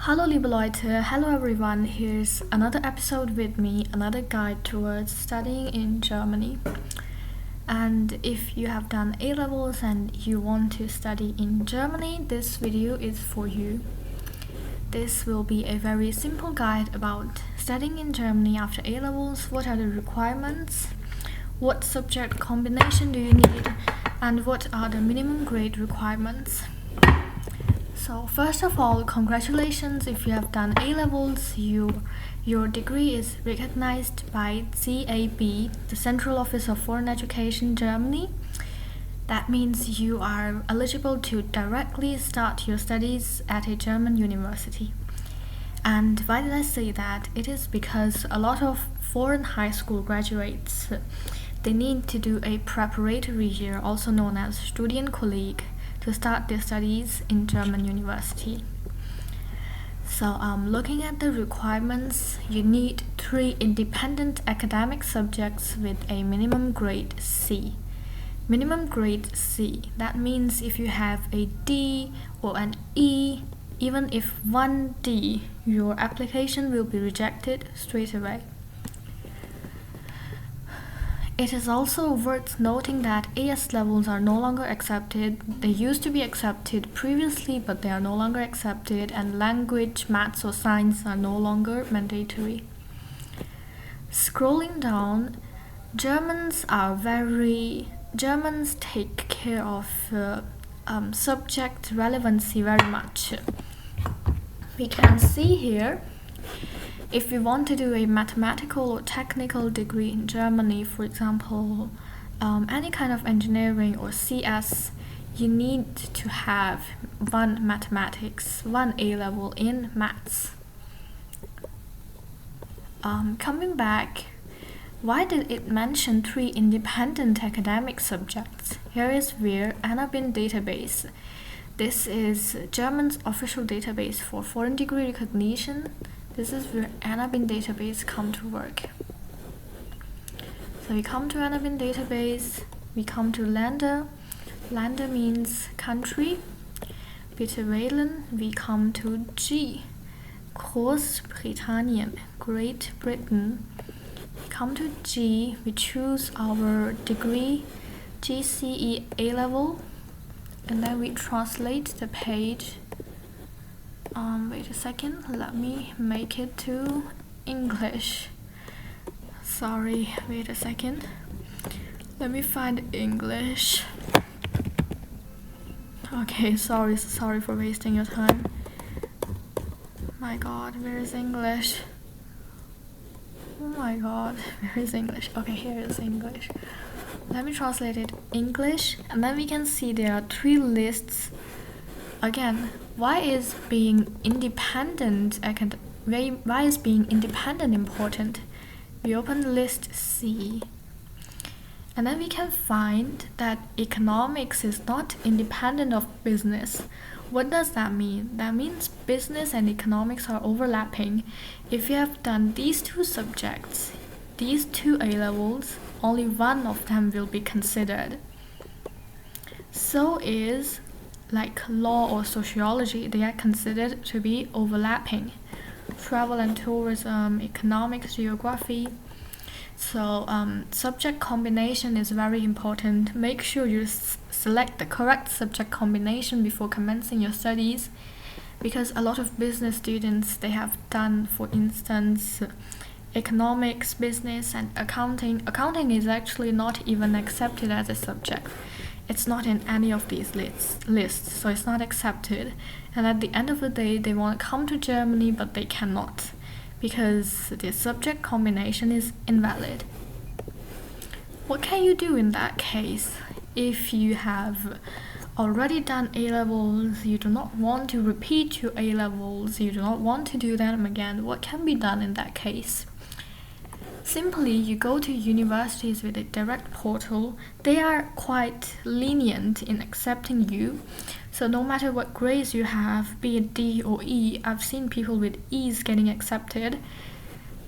Hallo Leute, hello everyone. Here's another episode with me, another guide towards studying in Germany. And if you have done A levels and you want to study in Germany, this video is for you. This will be a very simple guide about studying in Germany after A levels. What are the requirements? What subject combination do you need? And what are the minimum grade requirements? So first of all, congratulations if you have done A levels. Your degree is recognized by ZAB, the Central Office of Foreign Education Germany. That means you are eligible to directly start your studies at a German university. And why did I say that? It is because a lot of foreign high school graduates, they need to do a preparatory year, also known as Studienkolleg, to start their studies in German university. So looking at the requirements, you need 3 independent academic subjects with a minimum grade C. Minimum grade C, that means if you have a D or an E, even if 1 D, your application will be rejected straight away. It is also worth noting that AS levels are no longer accepted. They used to be accepted previously, but they are no longer accepted, and language, maths or science are no longer mandatory. Scrolling down, Germans take care of subject relevancy very much. We can see here, if you want to do a mathematical or technical degree in Germany, for example, any kind of engineering or CS, you need to have 1 mathematics, 1 A level in maths. Coming back, why did it mention 3 independent academic subjects? Here is where ANABIN database. This is German's official database for foreign degree recognition. This is where ANABIN database come to work. So we come to ANABIN database, we come to Länder. Länder means country. Bitte wählen, we come to G. Großbritannien, Great Britain. We come to G, we choose our degree, GCE A level, and then we translate the page. Wait a second, let me make it to English. Sorry, wait a second. Let me find English. Okay, sorry for wasting your time. My god, where is English? Oh my god, where is English? Okay, here is English. Let me translate it English, and then we can see there are 3 lists. Again, why is being independent important? We open list C, and then we can find that economics is not independent of business. What does that mean? That means business and economics are overlapping. If you have done these 2 subjects, these 2 A levels, only 1 of them will be considered. So is like law or sociology, they are considered to be overlapping. Travel and tourism, economics, geography. So subject combination is very important. Make sure you select the correct subject combination before commencing your studies, because a lot of business students, they have done, for instance, economics, business and accounting. Accounting is actually not even accepted as a subject. It's not in any of these lists, so it's not accepted. And at the end of the day, they want to come to Germany, but they cannot, because the subject combination is invalid. What can you do in that case? If you have already done A levels, you do not want to repeat your A levels, you do not want to do them again, what can be done in that case? Simply, you go to universities with a direct portal. They are quite lenient in accepting you. So no matter what grades you have, be it D or E, I've seen people with E's getting accepted.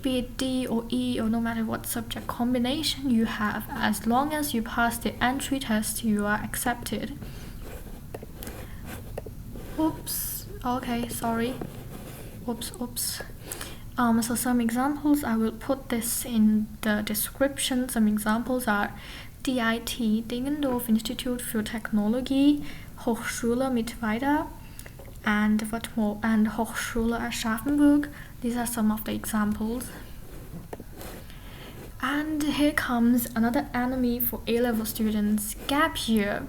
Be it D or E, or no matter what subject combination you have, as long as you pass the entry test, you are accepted. Oops, okay, sorry. oops. So some examples, I will put this in the description. Some examples are DIT, Dingendorf Institute für Technologie, Hochschule Mittweida, and what more? And Hochschule Aschaffenburg. These are some of the examples. And here comes another enemy for A-level students, gap year.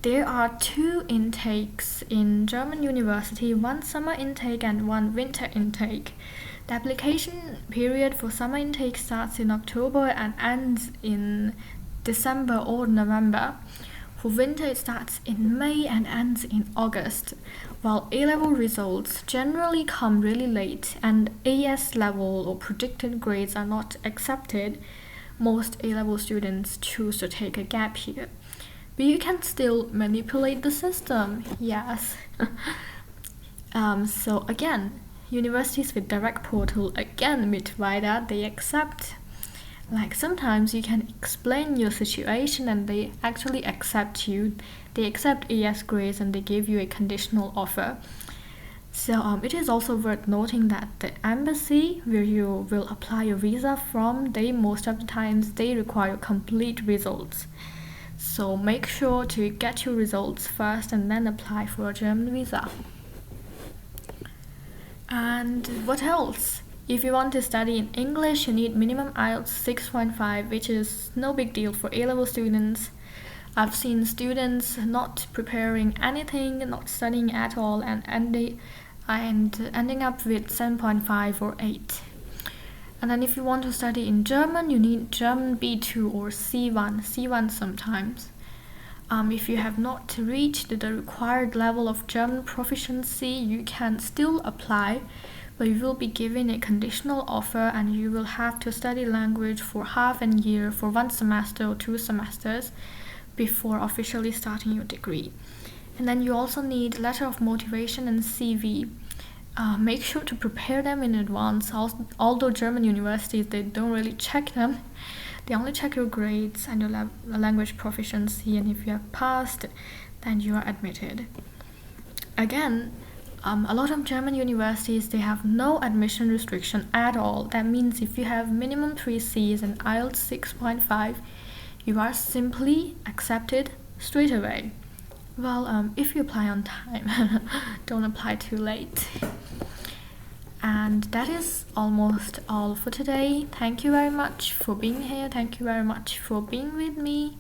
There are 2 intakes in German university, 1 summer intake and 1 winter intake. The application period for summer intake starts in October and ends in December or November. For winter, it starts in May and ends in August. While A-level results generally come really late and AS level or predicted grades are not accepted, most A-level students choose to take a gap year. But you can still manipulate the system, yes. So again, universities with direct portal, again Mittweida, they accept. Like sometimes you can explain your situation and they actually accept you. They accept AS grades and they give you a conditional offer. So it is also worth noting that the embassy where you will apply your visa from, they most of the times they require complete results. So make sure to get your results first and then apply for a German visa. And what else? If you want to study in English, you need minimum IELTS 6.5, which is no big deal for A-level students. I've seen students not preparing anything, not studying at all, and ending up with 7.5 or 8. And then if you want to study in German, you need German B2 or C1 sometimes. If you have not reached the required level of German proficiency, you can still apply, but you will be given a conditional offer and you will have to study language for half a year, for 1 semester or 2 semesters before officially starting your degree. And then you also need letter of motivation and CV. Make sure to prepare them in advance. Although German universities, they don't really check them. They only check your grades and your language proficiency, and if you have passed, then you are admitted. Again, a lot of German universities, they have no admission restriction at all. That means if you have minimum 3 Cs and IELTS 6.5, you are simply accepted straight away. Well, if you apply on time, don't apply too late. And that is almost all for today. Thank you very much for being here. Thank you very much for being with me.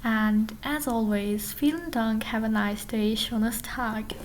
And as always, vielen Dank. Have a nice day. Schönes Tag.